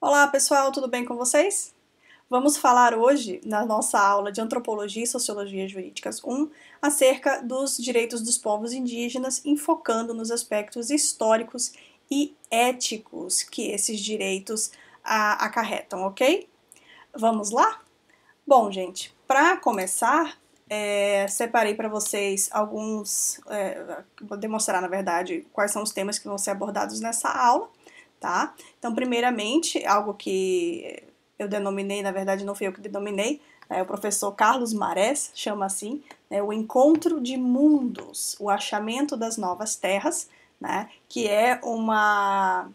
Olá pessoal, tudo bem com vocês? Vamos falar hoje, na nossa aula de Antropologia e Sociologia Jurídicas 1, acerca dos direitos dos povos indígenas, enfocando nos aspectos históricos e éticos que esses direitos acarretam, ok? Vamos lá? Bom, gente, para começar, separei para vocês vou demonstrar, na verdade, quais são os temas que vão ser abordados nessa aula, tá? Então, primeiramente, algo que eu denominei, na verdade não fui eu que denominei, o professor Carlos Marés chama assim, né, o encontro de mundos, o achamento das novas terras, né, que é uma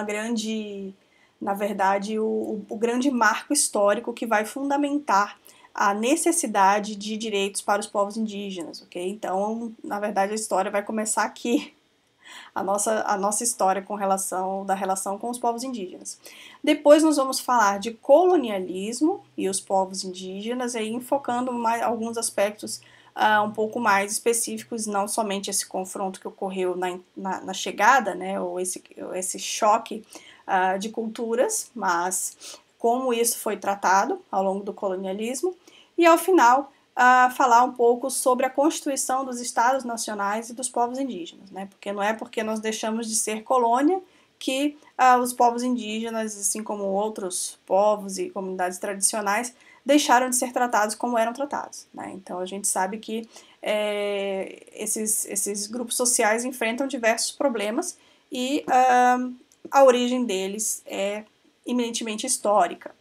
grande, na verdade, o grande marco histórico que vai fundamentar a necessidade de direitos para os povos indígenas, ok? Então, na verdade, a história vai começar aqui, a nossa história da relação com os povos indígenas. Depois nós vamos falar de colonialismo e os povos indígenas, aí enfocando alguns aspectos um pouco mais específicos, não somente esse confronto que ocorreu na chegada, né, ou esse choque de culturas, mas como isso foi tratado ao longo do colonialismo, e ao final falar um pouco sobre a constituição dos estados nacionais e dos povos indígenas, né? Porque não é porque nós deixamos de ser colônia que os povos indígenas, assim como outros povos e comunidades tradicionais, deixaram de ser tratados como eram tratados, né? Então a gente sabe que esses grupos sociais enfrentam diversos problemas e a origem deles é eminentemente histórica.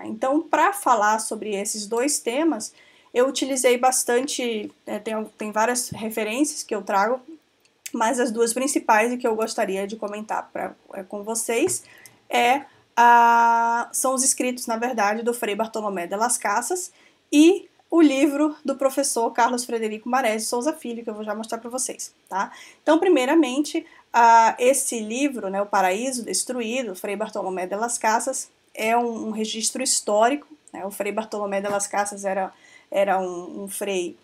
Então, para falar sobre esses dois temas, eu utilizei bastante, tem várias referências que eu trago, mas as duas principais e que eu gostaria de comentar com vocês são os escritos, na verdade, do Frei Bartolomé de Las Casas e o livro do professor Carlos Frederico Marés de Souza Filho, que eu vou já mostrar para vocês, tá? Então, primeiramente, esse livro, né, O Paraíso Destruído, Frei Bartolomé de Las Casas, é um registro histórico, né? O Frei Bartolomé de Las Casas era um frei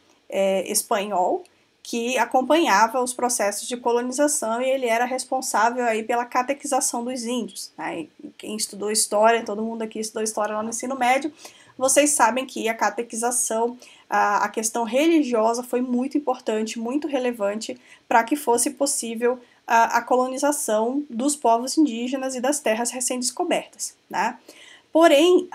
espanhol que acompanhava os processos de colonização e ele era responsável aí pela catequização dos índios, né? Quem estudou história, todo mundo aqui estudou história lá no ensino médio, vocês sabem que a catequização, a questão religiosa foi muito importante, muito relevante para que fosse possível a colonização dos povos indígenas e das terras recém-descobertas, né? Porém,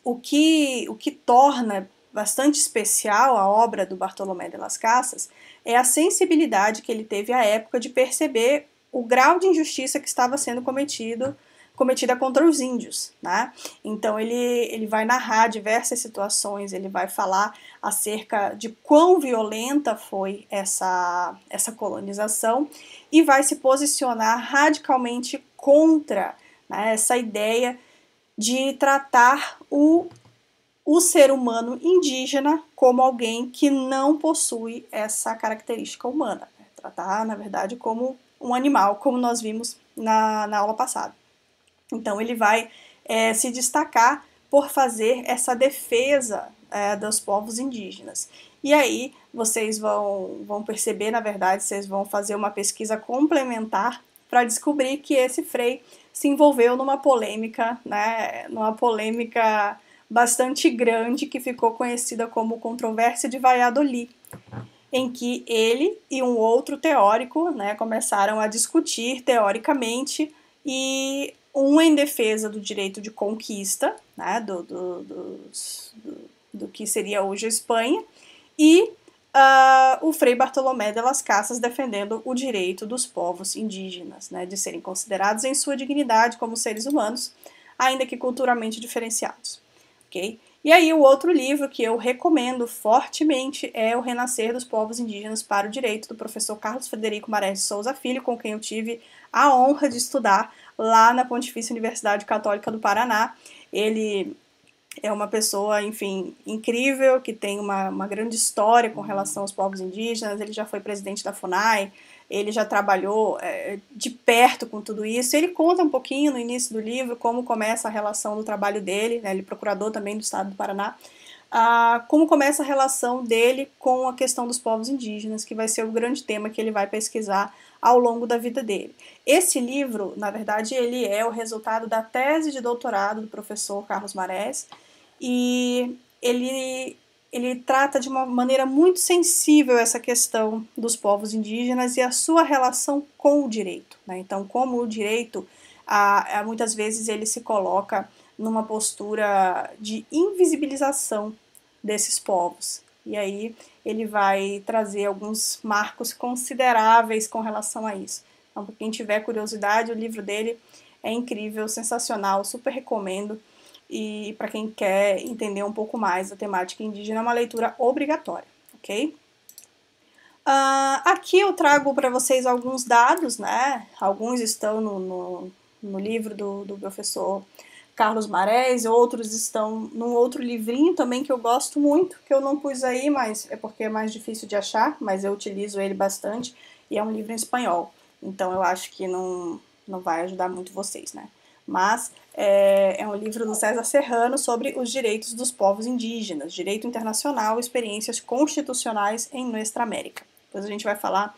o que torna bastante especial a obra do Bartolomé de Las Casas é a sensibilidade que ele teve à época de perceber o grau de injustiça que estava sendo cometida contra os índios, né? Então ele vai narrar diversas situações, ele vai falar acerca de quão violenta foi essa colonização e vai se posicionar radicalmente contra, né, essa ideia de tratar o ser humano indígena como alguém que não possui essa característica humana. Né? Tratar, na verdade, como um animal, como nós vimos na aula passada. Então ele vai se destacar por fazer essa defesa dos povos indígenas. E aí vocês vão perceber, na verdade, vocês vão fazer uma pesquisa complementar para descobrir que esse Frei se envolveu numa polêmica, né, numa polêmica bastante grande que ficou conhecida como controvérsia de Valladolid, em que ele e um outro teórico, né, começaram a discutir teoricamente e um em defesa do direito de conquista, né, do que seria hoje a Espanha, e o Frei Bartolomé de Las Casas defendendo o direito dos povos indígenas, né, de serem considerados em sua dignidade como seres humanos, ainda que culturalmente diferenciados. Okay? E aí o outro livro que eu recomendo fortemente é O Renascer dos Povos Indígenas para o Direito, do professor Carlos Frederico Marés de Souza Filho, com quem eu tive a honra de estudar lá na Pontifícia Universidade Católica do Paraná. Ele é uma pessoa, enfim, incrível, que tem uma grande história com relação aos povos indígenas, ele já foi presidente da FUNAI, ele já trabalhou de perto com tudo isso. Ele conta um pouquinho no início do livro como começa a relação do trabalho dele, né, ele é procurador também do estado do Paraná, como começa a relação dele com a questão dos povos indígenas, que vai ser o grande tema que ele vai pesquisar ao longo da vida dele. Esse livro, na verdade, ele é o resultado da tese de doutorado do professor Carlos Marés, e ele trata de uma maneira muito sensível essa questão dos povos indígenas e a sua relação com o direito, né? Então, como o direito, muitas vezes ele se coloca numa postura de invisibilização desses povos. E aí ele vai trazer alguns marcos consideráveis com relação a isso. Então, para quem tiver curiosidade, o livro dele é incrível, sensacional, super recomendo. E para quem quer entender um pouco mais da temática indígena, é uma leitura obrigatória, ok? Aqui eu trago para vocês alguns dados, né? Alguns estão no livro do professor Carlos Marés, outros estão num outro livrinho também que eu gosto muito, que eu não pus aí, mas é porque é mais difícil de achar, mas eu utilizo ele bastante, e é um livro em espanhol, então eu acho que não vai ajudar muito vocês, né? Mas é um livro do César Serrano sobre os direitos dos povos indígenas, direito internacional, experiências constitucionais em Nuestra América. Depois a gente vai falar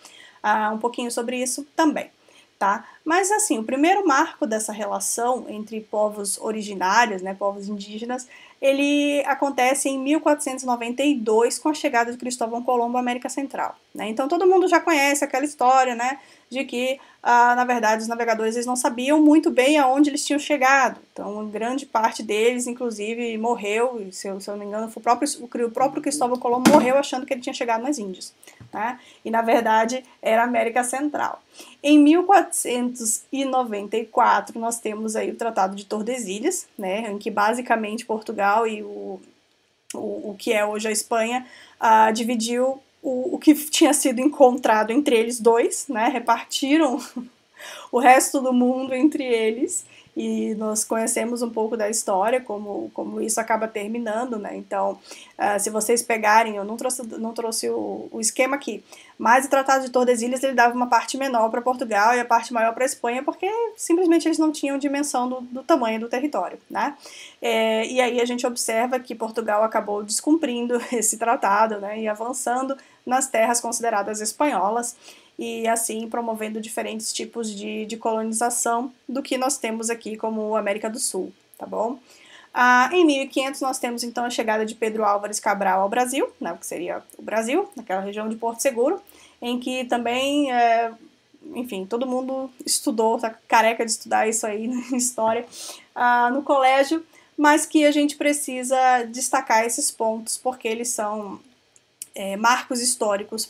um pouquinho sobre isso também. Tá? Mas assim, o primeiro marco dessa relação entre povos originários, né, povos indígenas, ele acontece em 1492 com a chegada de Cristóvão Colombo à América Central, né? Então todo mundo já conhece aquela história, né, de que na verdade os navegadores eles não sabiam muito bem aonde eles tinham chegado. Então grande parte deles, inclusive, morreu, se eu não me engano, o próprio Cristóvão Colombo morreu achando que ele tinha chegado nas Índias, né? E na verdade era a América Central. Em 1494, nós temos aí o Tratado de Tordesilhas, né, em que basicamente Portugal e o que é hoje a Espanha dividiu o que tinha sido encontrado entre eles dois, né, repartiram o resto do mundo entre eles, e nós conhecemos um pouco da história, como isso acaba terminando, né? Então, se vocês pegarem, eu não trouxe o esquema aqui, mas o Tratado de Tordesilhas ele dava uma parte menor para Portugal e a parte maior para a Espanha, porque simplesmente eles não tinham dimensão do tamanho do território, né? E aí a gente observa que Portugal acabou descumprindo esse tratado, né, e avançando nas terras consideradas espanholas, e assim promovendo diferentes tipos de colonização do que nós temos aqui como América do Sul, tá bom? Em 1500 nós temos então a chegada de Pedro Álvares Cabral ao Brasil, né, o que seria o Brasil, naquela região de Porto Seguro, em que também, enfim, todo mundo estudou, tá careca de estudar isso aí na história, no colégio, mas que a gente precisa destacar esses pontos, porque eles são marcos históricos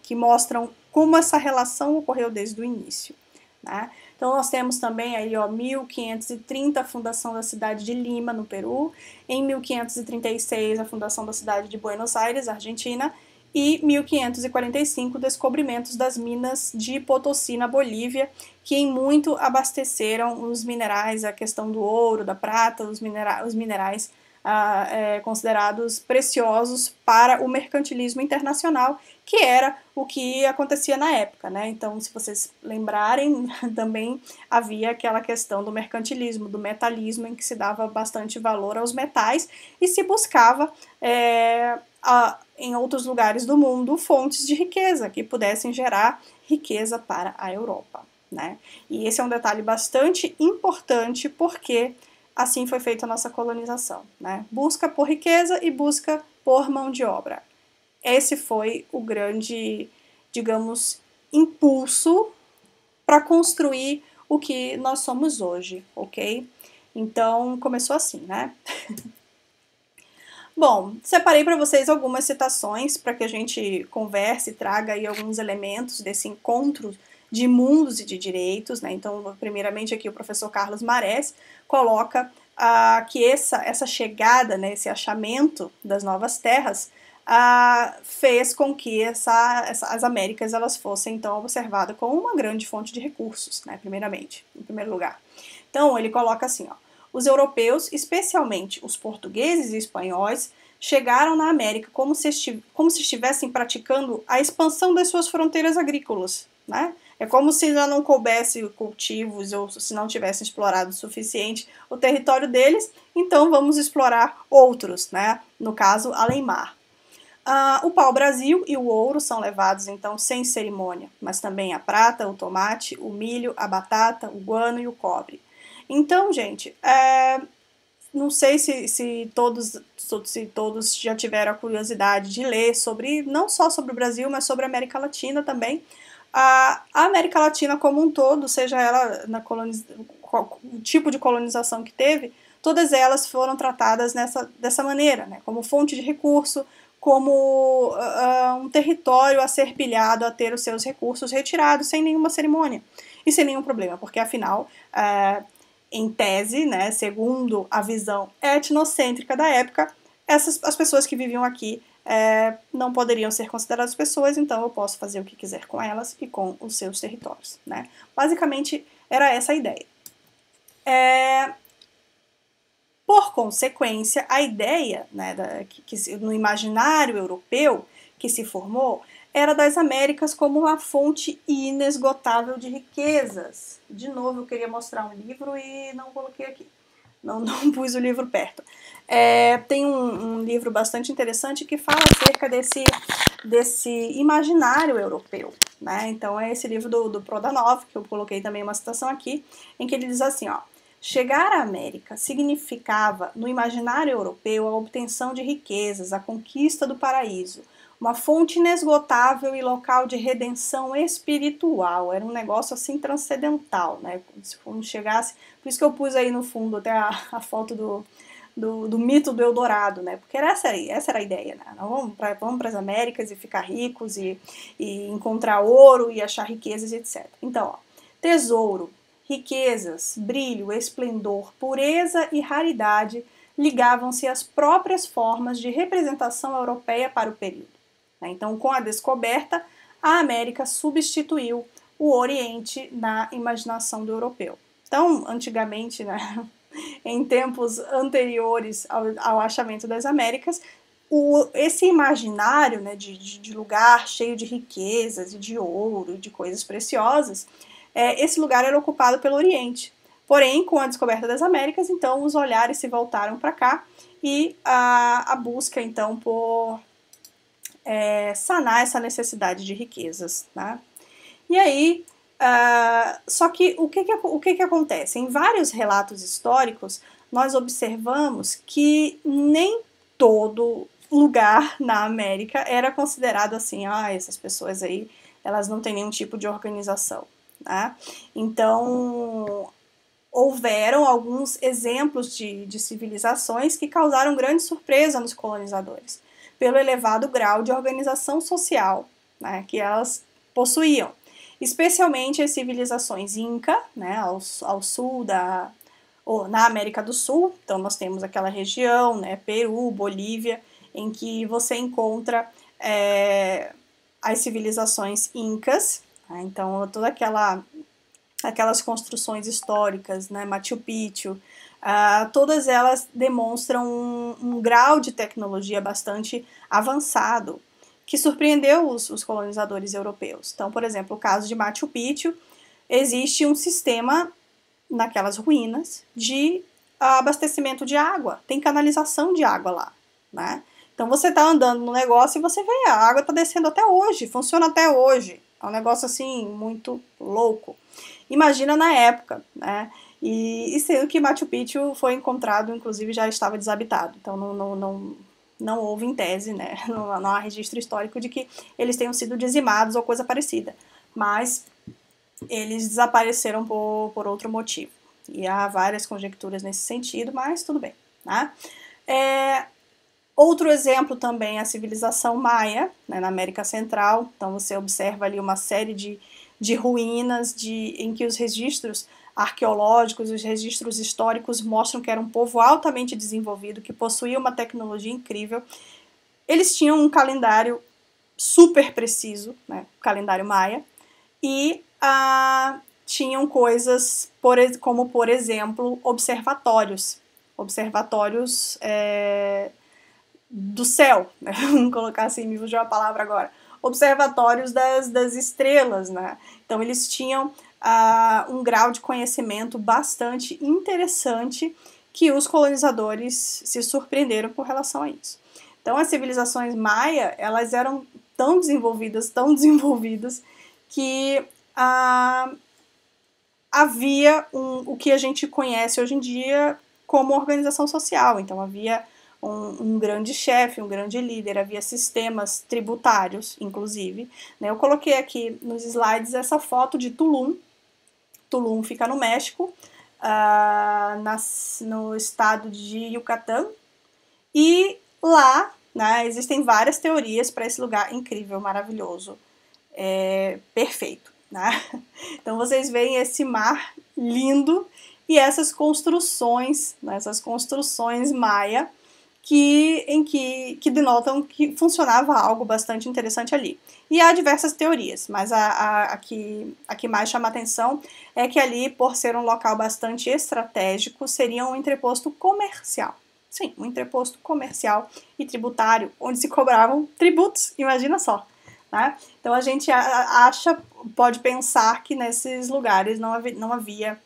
que mostram como essa relação ocorreu desde o início, né? Então nós temos também aí, 1530 a fundação da cidade de Lima, no Peru, em 1536 a fundação da cidade de Buenos Aires, Argentina, e 1545 descobrimentos das minas de Potosí, na Bolívia, que em muito abasteceram os minerais, a questão do ouro, da prata, os minerais considerados preciosos para o mercantilismo internacional, que era o que acontecia na época, né? Então, se vocês lembrarem, também havia aquela questão do mercantilismo, do metalismo, em que se dava bastante valor aos metais e se buscava em outros lugares do mundo fontes de riqueza que pudessem gerar riqueza para a Europa, né? E esse é um detalhe bastante importante, porque assim foi feita a nossa colonização, né? Busca por riqueza e busca por mão de obra. Esse foi o grande, digamos, impulso para construir o que nós somos hoje, ok? Então, começou assim, né? Bom, separei para vocês algumas citações para que a gente converse e traga aí alguns elementos desse encontro de mundos e de direitos, né? Então, primeiramente aqui o professor Carlos Marés coloca que essa chegada, né, esse achamento das novas terras fez com que as Américas elas fossem então observadas como uma grande fonte de recursos, né, primeiramente, em primeiro lugar. Então, ele coloca assim, os europeus, especialmente os portugueses e espanhóis, chegaram na América como se estivessem praticando a expansão das suas fronteiras agrícolas, né? É como se já não coubesse cultivos ou se não tivessem explorado o suficiente o território deles, então vamos explorar outros, né? No caso, além-mar. O pau-brasil e o ouro são levados, então, sem cerimônia, mas também a prata, o tomate, o milho, a batata, o guano e o cobre. Então, gente, não sei se todos já tiveram a curiosidade de ler sobre, não só sobre o Brasil, mas sobre a América Latina também. A América Latina como um todo, seja ela o tipo de colonização que teve, todas elas foram tratadas dessa maneira, né, como fonte de recurso, como um território a ser pilhado, a ter os seus recursos retirados sem nenhuma cerimônia e sem nenhum problema, porque afinal, em tese, né, segundo a visão etnocêntrica da época, as pessoas que viviam aqui não poderiam ser consideradas pessoas, então eu posso fazer o que quiser com elas e com os seus territórios, né? Basicamente, era essa a ideia. Por consequência, a ideia, né, que no imaginário europeu que se formou era das Américas como uma fonte inesgotável de riquezas. De novo, eu queria mostrar um livro e não coloquei aqui. Não pus o livro perto. Tem um livro bastante interessante que fala acerca desse imaginário europeu, né? Então é esse livro do Prodanov, que eu coloquei também uma citação aqui, em que ele diz assim, ó: chegar à América significava, no imaginário europeu, a obtenção de riquezas, a conquista do paraíso, uma fonte inesgotável e local de redenção espiritual. Era um negócio assim transcendental, né? Se não chegasse, por isso que eu pus aí no fundo até a foto do mito do Eldorado, né? Porque essa era a ideia, né? Vamos para as Américas e ficar ricos e encontrar ouro e achar riquezas, etc. Então, ó, tesouro, riquezas, brilho, esplendor, pureza e raridade ligavam-se às próprias formas de representação europeia para o período. Então, com a descoberta, a América substituiu o Oriente na imaginação do europeu. Então, antigamente, né, em tempos anteriores ao achamento das Américas, esse imaginário, né, de lugar cheio de riquezas e de ouro e de coisas preciosas, esse lugar era ocupado pelo Oriente. Porém, com a descoberta das Américas, então, os olhares se voltaram para cá e a busca, então, por sanar essa necessidade de riquezas, tá? E aí, só que o que acontece? Em vários relatos históricos, nós observamos que nem todo lugar na América era considerado assim, essas pessoas aí, elas não têm nenhum tipo de organização, né? Então, houveram alguns exemplos de civilizações que causaram grande surpresa nos colonizadores, pelo elevado grau de organização social, né, que elas possuíam. Especialmente as civilizações Inca, né, ao sul na América do Sul. Então nós temos aquela região, né, Peru, Bolívia, em que você encontra as civilizações Incas, né, então toda aquelas construções históricas, né, Machu Picchu, todas elas demonstram um grau de tecnologia bastante avançado, que surpreendeu os colonizadores europeus. Então, por exemplo, o caso de Machu Picchu, existe um sistema naquelas ruínas de abastecimento de água, tem canalização de água lá, né? Então você está andando no negócio e você vê, a água está descendo até hoje, funciona até hoje. É um negócio assim, muito louco. Imagina na época, né? E sendo que Machu Picchu foi encontrado, inclusive já estava desabitado. Então não houve em tese, né? Não há registro histórico de que eles tenham sido dizimados ou coisa parecida. Mas eles desapareceram por outro motivo. E há várias conjecturas nesse sentido, mas tudo bem, né? Outro exemplo também é a civilização maia, né, na América Central. Então você observa ali uma série de ruínas em que os registros arqueológicos, os registros históricos mostram que era um povo altamente desenvolvido, que possuía uma tecnologia incrível. Eles tinham um calendário super preciso, né, o calendário maia, e tinham coisas como, por exemplo, observatórios do céu, né? Vamos colocar assim, me fugiu a palavra agora, observatórios das estrelas, né? Então eles tinham um grau de conhecimento bastante interessante que os colonizadores se surpreenderam com relação a isso. Então, as civilizações maia, elas eram tão desenvolvidas, que havia o que a gente conhece hoje em dia como organização social. Então, havia um grande chefe, um grande líder, havia sistemas tributários, inclusive. Né? Eu coloquei aqui nos slides essa foto de Tulum. Tulum fica no México, no estado de Yucatán, e lá, né, existem várias teorias para esse lugar incrível, maravilhoso, perfeito. Né? Então vocês veem esse mar lindo e essas construções, né, maia, que denotam que funcionava algo bastante interessante ali. E há diversas teorias, mas a que mais chama atenção é que ali, por ser um local bastante estratégico, seria um entreposto comercial. Sim, um entreposto comercial e tributário, onde se cobravam tributos, imagina só. Né? Então a gente pode pensar que nesses lugares não havia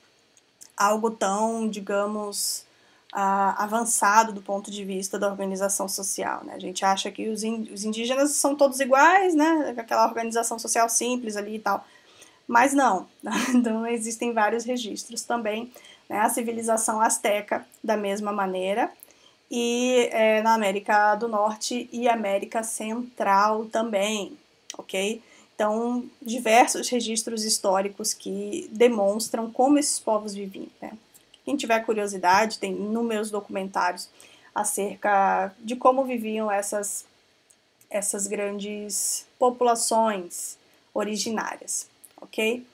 algo tão, digamos, avançado do ponto de vista da organização social. Né? A gente acha que os indígenas são todos iguais, né? Aquela organização social simples ali e tal. Mas não. Então existem vários registros também. Né? A civilização asteca, da mesma maneira, e na América do Norte e América Central também, ok? Então, diversos registros históricos que demonstram como esses povos viviam. Né? Quem tiver curiosidade, tem inúmeros documentários acerca de como viviam essas grandes populações originárias, ok?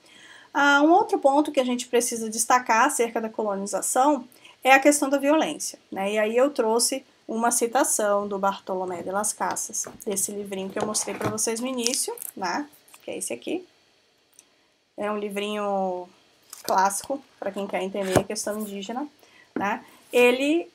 Um outro ponto que a gente precisa destacar acerca da colonização é a questão da violência, né? E aí eu trouxe uma citação do Bartolomé de las Casas, desse livrinho que eu mostrei para vocês no início, né? Que é esse aqui. É um livrinho clássico, para quem quer entender a questão indígena, né? Ele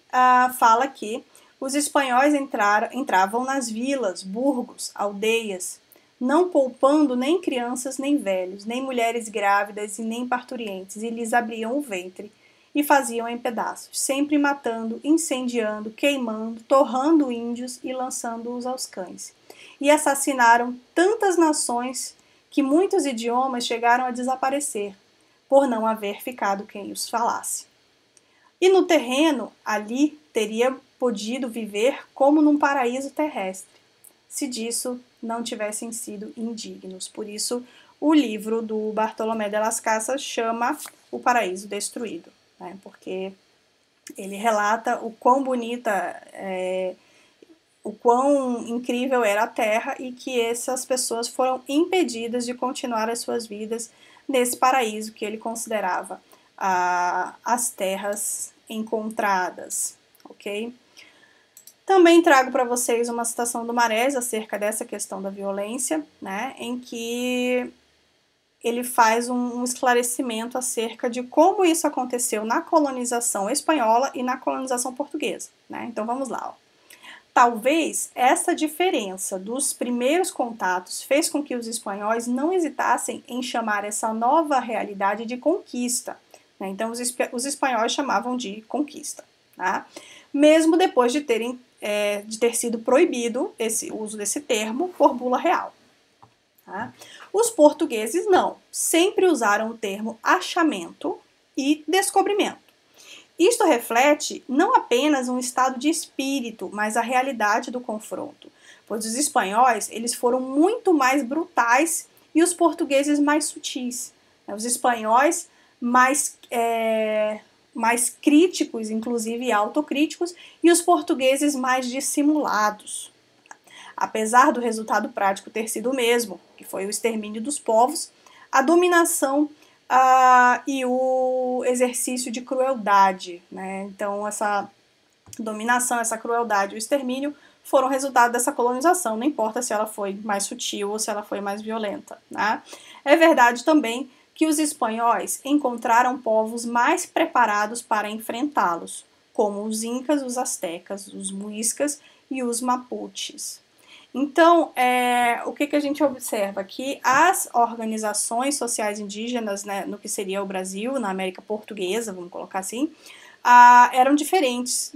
fala que os espanhóis entravam nas vilas, burgos, aldeias, não poupando nem crianças nem velhos, nem mulheres grávidas e nem parturientes, e lhes abriam o ventre e faziam em pedaços, sempre matando, incendiando, queimando, torrando índios e lançando-os aos cães. E assassinaram tantas nações que muitos idiomas chegaram a desaparecer, por não haver ficado quem os falasse. E no terreno, ali, teria podido viver como num paraíso terrestre, se disso não tivessem sido indignos. Por isso, o livro do Bartolomé de las Casas chama O Paraíso Destruído, né? Porque ele relata o quão bonita, o quão incrível era a terra e que essas pessoas foram impedidas de continuar as suas vidas nesse paraíso que ele considerava as terras encontradas, ok? Também trago para vocês uma citação do Marés acerca dessa questão da violência, né, em que ele faz um esclarecimento acerca de como isso aconteceu na colonização espanhola e na colonização portuguesa. Né? Então vamos lá. Ó. Talvez essa diferença dos primeiros contatos fez com que os espanhóis não hesitassem em chamar essa nova realidade de conquista. Né? Então os espanhóis chamavam de conquista. Tá? Mesmo depois de ter sido proibido o uso desse termo por bula real. Tá? Os portugueses não, sempre usaram o termo achamento e descobrimento. Isto reflete não apenas um estado de espírito, mas a realidade do confronto, pois os espanhóis eles foram muito mais brutais e os portugueses mais sutis. Os espanhóis mais críticos, inclusive autocríticos, e os portugueses mais dissimulados. Apesar do resultado prático ter sido o mesmo, que foi o extermínio dos povos, a dominação e o exercício de crueldade. Né? Então, essa dominação, essa crueldade, o extermínio foram resultado dessa colonização, não importa se ela foi mais sutil ou se ela foi mais violenta. Né? É verdade também que os espanhóis encontraram povos mais preparados para enfrentá-los, como os incas, os astecas, os muiscas e os mapuches. Então, o que a gente observa? Que as organizações sociais indígenas, né, no que seria o Brasil, na América Portuguesa, vamos colocar assim, eram diferentes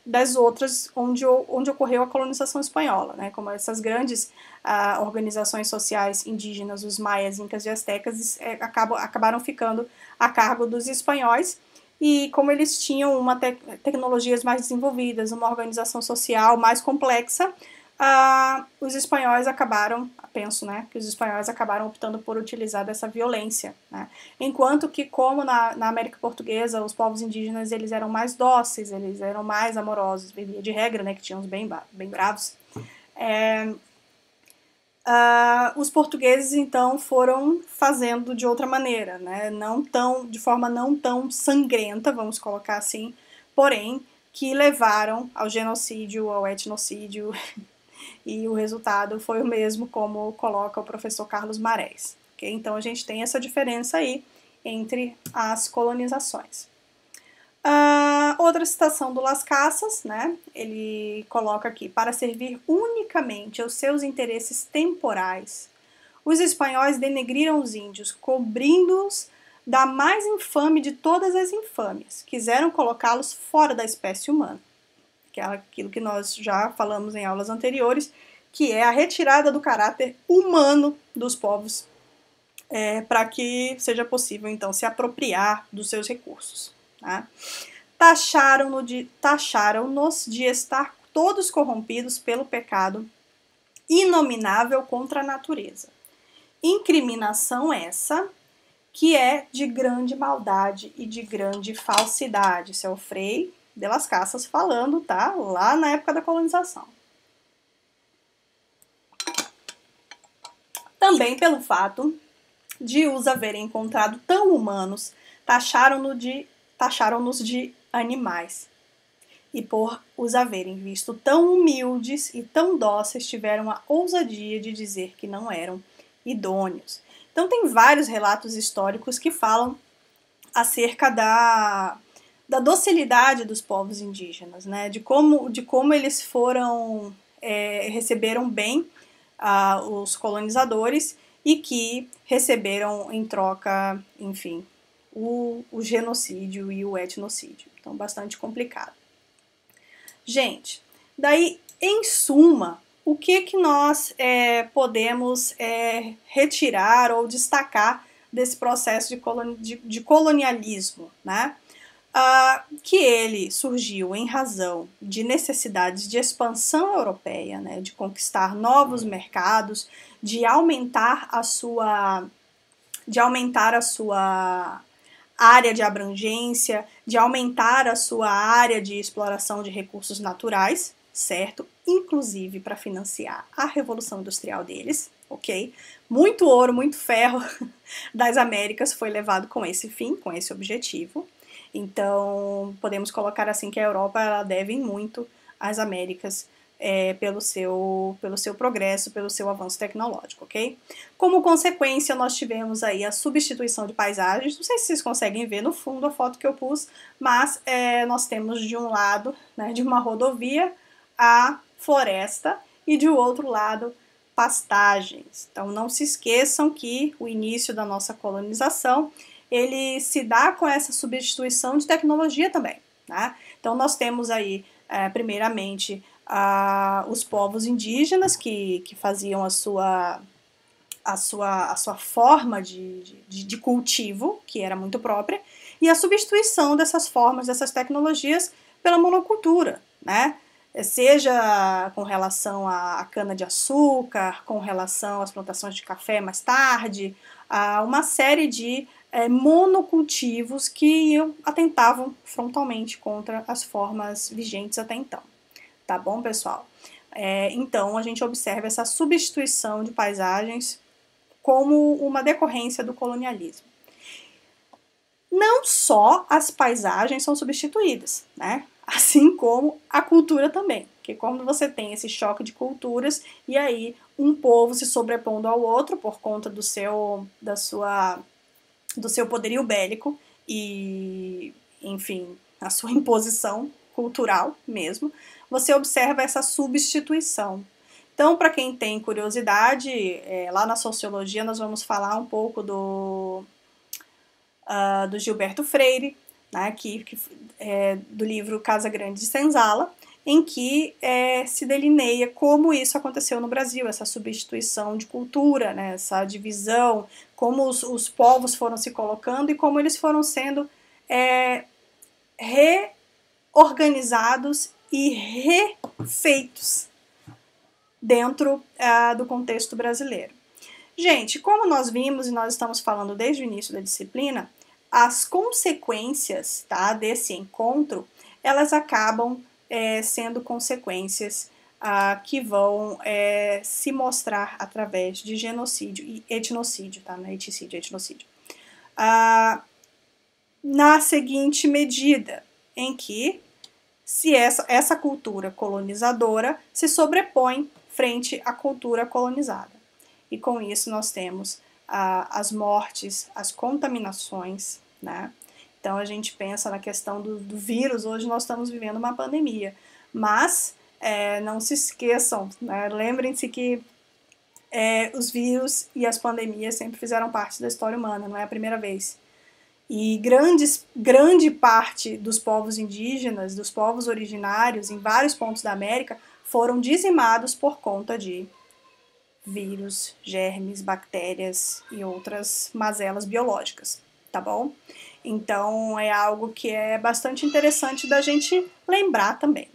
das outras onde ocorreu a colonização espanhola, né? Como essas grandes organizações sociais indígenas, os maias, incas e astecas, acabaram ficando a cargo dos espanhóis, e como eles tinham tecnologias mais desenvolvidas, uma organização social mais complexa, os espanhóis acabaram, penso, né, que os espanhóis acabaram optando por utilizar dessa violência, né? Enquanto que, como na América Portuguesa, os povos indígenas eles eram mais dóceis, eles eram mais amorosos, via de regra, né, que tinham uns bem bravos. Os portugueses, então, foram fazendo de outra maneira, né? De forma não tão sangrenta, vamos colocar assim, porém, que levaram ao genocídio, ao etnocídio, e o resultado foi o mesmo, como coloca o professor Carlos Marés. Okay? Então, a gente tem essa diferença aí entre as colonizações. Outra citação do Las Casas, né? Ele coloca aqui: para servir unicamente aos seus interesses temporais, os espanhóis denegriram os índios, cobrindo-os da mais infame de todas as infâmias. Quiseram colocá-los fora da espécie humana, que é aquilo que nós já falamos em aulas anteriores, que é a retirada do caráter humano dos povos, para que seja possível, então, se apropriar dos seus recursos. Tá? Taxaram-nos de estar todos corrompidos pelo pecado inominável contra a natureza. Incriminação essa que é de grande maldade e de grande falsidade. Isso é o Frei de Las Casas falando, tá? Lá na época da colonização. Também pelo fato de os haverem encontrado tão humanos, taxaram-nos de animais. E por os haverem visto tão humildes e tão dóceis, tiveram a ousadia de dizer que não eram idôneos. Então tem vários relatos históricos que falam acerca da docilidade dos povos indígenas, né? De como eles receberam bem os colonizadores e que receberam em troca, enfim, o genocídio e o etnocídio. Então, bastante complicado. Gente, daí, em suma, o que nós podemos retirar ou destacar desse processo de colonialismo, né? Que ele surgiu em razão de necessidades de expansão europeia, né? De conquistar novos mercados, de aumentar a sua área de abrangência, de aumentar a sua área de exploração de recursos naturais, certo? Inclusive para financiar a Revolução Industrial deles, ok? Muito ouro, muito ferro das Américas foi levado com esse fim, com esse objetivo. Então, podemos colocar assim que a Europa ela deve muito às Américas pelo seu progresso, pelo seu avanço tecnológico, ok? Como consequência, nós tivemos aí a substituição de paisagens. Não sei se vocês conseguem ver no fundo a foto que eu pus, mas nós temos de um lado, né, de uma rodovia, a floresta e de outro lado, pastagens. Então, não se esqueçam que o início da nossa colonização ele se dá com essa substituição de tecnologia também, né? Então, nós temos aí, primeiramente, os povos indígenas que faziam a sua forma de cultivo, que era muito própria, e a substituição dessas formas, dessas tecnologias pela monocultura, né? Seja com relação à cana-de-açúcar, com relação às plantações de café mais tarde, a uma série de monocultivos que atentavam frontalmente contra as formas vigentes até então. Tá bom, pessoal? Então, a gente observa essa substituição de paisagens como uma decorrência do colonialismo. Não só as paisagens são substituídas, né? Assim como a cultura também. Porque quando você tem esse choque de culturas e aí um povo se sobrepondo ao outro por conta do seu poderio bélico e, enfim, a sua imposição cultural mesmo, você observa essa substituição. Então, para quem tem curiosidade, lá na sociologia nós vamos falar um pouco do Gilberto Freire. né, do livro Casa Grande de Senzala, em que se delineia como isso aconteceu no Brasil, essa substituição de cultura, né, essa divisão, como os povos foram se colocando e como eles foram sendo reorganizados e refeitos dentro do contexto brasileiro. Gente, como nós vimos e nós estamos falando desde o início da disciplina, as consequências, tá, desse encontro, elas acabam sendo consequências que vão se mostrar através de genocídio e etnocídio, tá? Não é eticídio, é etnocídio. Na seguinte medida, em que se essa cultura colonizadora se sobrepõe frente à cultura colonizada. E com isso nós temos as mortes, as contaminações, né? Então a gente pensa na questão do vírus, hoje nós estamos vivendo uma pandemia, mas não se esqueçam, né? Lembrem-se que os vírus e as pandemias sempre fizeram parte da história humana, não é a primeira vez. E grande parte dos povos indígenas, dos povos originários em vários pontos da América, foram dizimados por conta de vírus, germes, bactérias e outras mazelas biológicas, tá bom? Então é algo que é bastante interessante da gente lembrar também.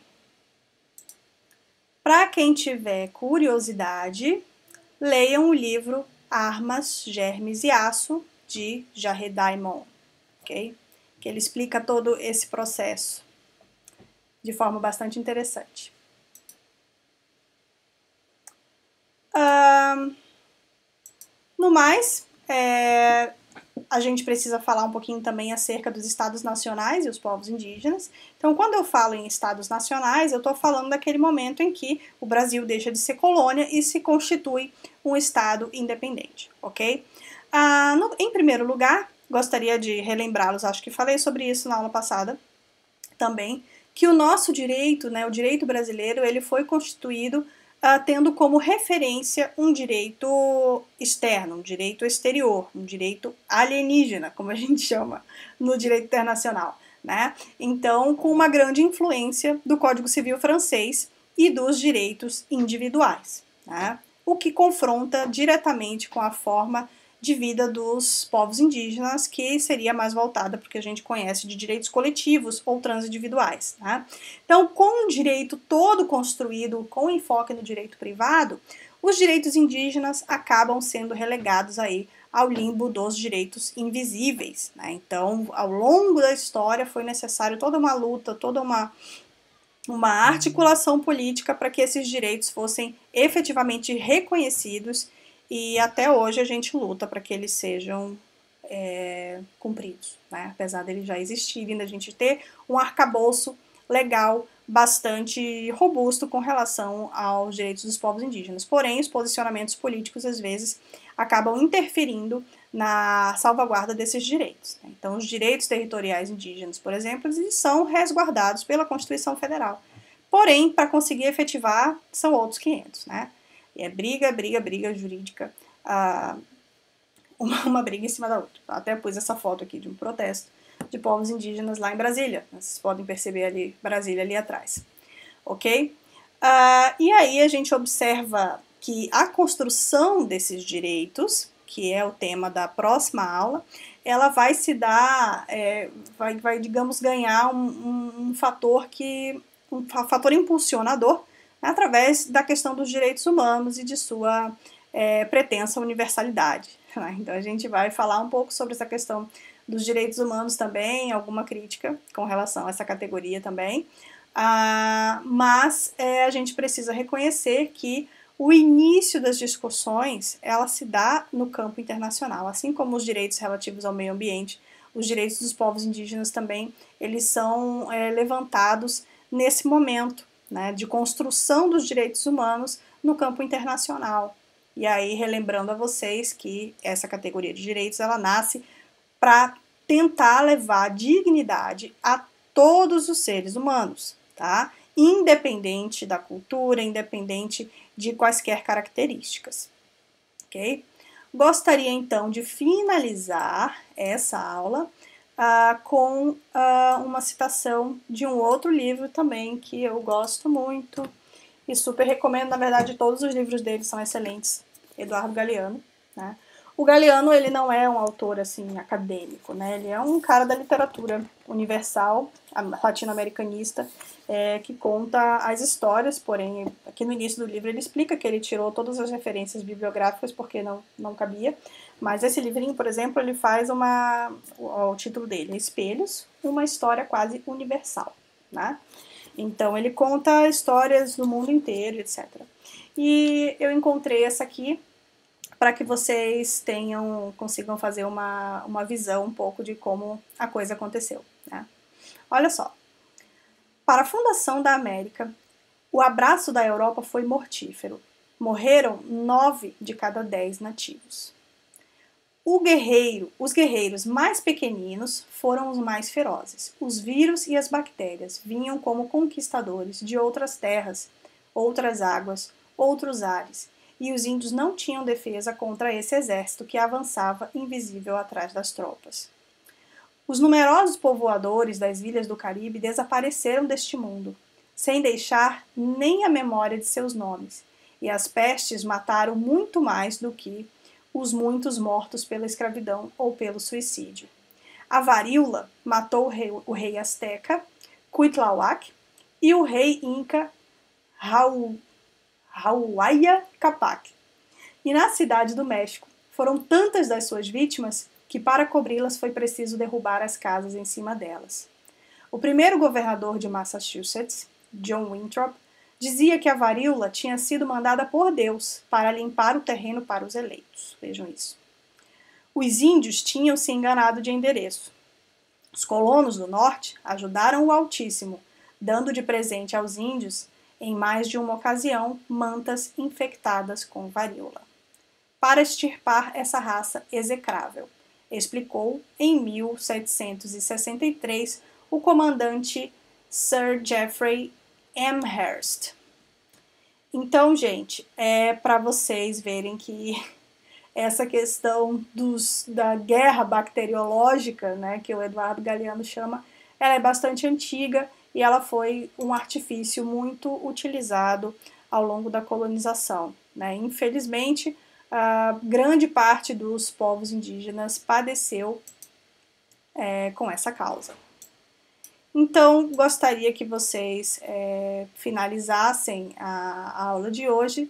Para quem tiver curiosidade, leiam o livro Armas, Germes e Aço, de Jared Diamond, ok? Que ele explica todo esse processo de forma bastante interessante. No mais, a gente precisa falar um pouquinho também acerca dos estados nacionais e os povos indígenas. Então, quando eu falo em estados nacionais, eu estou falando daquele momento em que o Brasil deixa de ser colônia e se constitui um estado independente, ok? Em primeiro lugar, gostaria de relembrá-los, acho que falei sobre isso na aula passada também, que o nosso direito, né, o direito brasileiro, ele foi constituído tendo como referência um direito externo, um direito exterior, um direito alienígena, como a gente chama no direito internacional, né? Então, com uma grande influência do Código Civil francês e dos direitos individuais, né? O que confronta diretamente com a forma de vida dos povos indígenas, que seria mais voltada para o que a gente conhece de direitos coletivos ou transindividuais, né? Então, com o direito todo construído, com enfoque no direito privado, os direitos indígenas acabam sendo relegados aí ao limbo dos direitos invisíveis, né? Então, ao longo da história foi necessário toda uma luta, toda uma articulação política para que esses direitos fossem efetivamente reconhecidos, e até hoje a gente luta para que eles sejam cumpridos, né? Apesar deles já existirem, da gente ter um arcabouço legal bastante robusto com relação aos direitos dos povos indígenas. Porém, os posicionamentos políticos, às vezes, acabam interferindo na salvaguarda desses direitos, né? Então, os direitos territoriais indígenas, por exemplo, eles são resguardados pela Constituição Federal. Porém, para conseguir efetivar, são outros 500, né? E é briga jurídica, uma briga em cima da outra. Até pus essa foto aqui de um protesto de povos indígenas lá em Brasília. Vocês podem perceber ali, Brasília ali atrás. Ok? E aí a gente observa que a construção desses direitos, que é o tema da próxima aula, ela vai se dar, vai digamos, ganhar um fator impulsionador, né, através da questão dos direitos humanos e de sua pretensa universalidade. Né? Então a gente vai falar um pouco sobre essa questão dos direitos humanos também, alguma crítica com relação a essa categoria também, mas a gente precisa reconhecer que o início das discussões, ela se dá no campo internacional, assim como os direitos relativos ao meio ambiente, os direitos dos povos indígenas também, eles são levantados nesse momento, né, de construção dos direitos humanos no campo internacional. E aí, relembrando a vocês que essa categoria de direitos, ela nasce para tentar levar dignidade a todos os seres humanos, tá? Independente da cultura, independente de quaisquer características, ok? Gostaria, então, de finalizar essa aula com uma citação de um outro livro também que eu gosto muito e super recomendo. Na verdade, todos os livros dele são excelentes. Eduardo Galeano, né? O Galeano, ele não é um autor, assim, acadêmico, né? Ele é um cara da literatura universal, latino-americanista, que conta as histórias, porém, aqui no início do livro ele explica que ele tirou todas as referências bibliográficas porque não cabia, mas esse livrinho, por exemplo, ele faz o título dele é Espelhos, uma história quase universal, né? Então, ele conta histórias do mundo inteiro, etc. E eu encontrei essa aqui para que vocês consigam fazer uma visão um pouco de como a coisa aconteceu, né? Olha só. Para a fundação da América, o abraço da Europa foi mortífero. Morreram 9 de cada 10 nativos. Os guerreiros mais pequeninos foram os mais ferozes. Os vírus e as bactérias vinham como conquistadores de outras terras, outras águas, outros ares, e os índios não tinham defesa contra esse exército que avançava invisível atrás das tropas. Os numerosos povoadores das ilhas do Caribe desapareceram deste mundo, sem deixar nem a memória de seus nomes, e as pestes mataram muito mais do que os muitos mortos pela escravidão ou pelo suicídio. A varíola matou o rei azteca, Cuitlahuac, e o rei inca Huayna Capac. E na cidade do México, foram tantas das suas vítimas que para cobri-las foi preciso derrubar as casas em cima delas. O primeiro governador de Massachusetts, John Winthrop, dizia que a varíola tinha sido mandada por Deus para limpar o terreno para os eleitos. Vejam isso. Os índios tinham se enganado de endereço. Os colonos do norte ajudaram o Altíssimo, dando de presente aos índios, em mais de uma ocasião, mantas infectadas com varíola, para extirpar essa raça execrável, explicou em 1763 o comandante Sir Geoffrey Amherst. Então, gente, para vocês verem que essa questão da guerra bacteriológica, né, que o Eduardo Galeano chama, ela é bastante antiga e ela foi um artifício muito utilizado ao longo da colonização, né? Infelizmente, grande parte dos povos indígenas padeceu com essa causa. Então, gostaria que vocês finalizassem a aula de hoje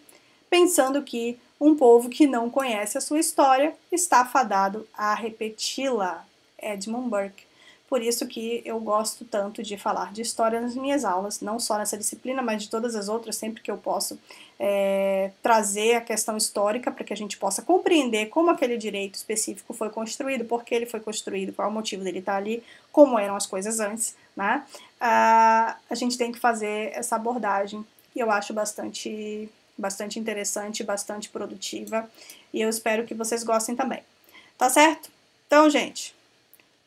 pensando que um povo que não conhece a sua história está fadado a repeti-la. Edmund Burke. Por isso que eu gosto tanto de falar de história nas minhas aulas, não só nessa disciplina, mas de todas as outras, sempre que eu posso trazer a questão histórica para que a gente possa compreender como aquele direito específico foi construído, por que ele foi construído, qual é o motivo dele estar ali, como eram as coisas antes, né? A gente tem que fazer essa abordagem e eu acho bastante interessante, bastante produtiva e eu espero que vocês gostem também. Tá certo? Então, gente,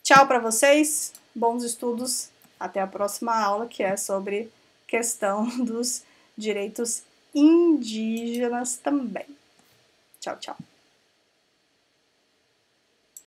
tchau para vocês, bons estudos, até a próxima aula, que é sobre questão dos direitos indígenas também. Tchau, tchau.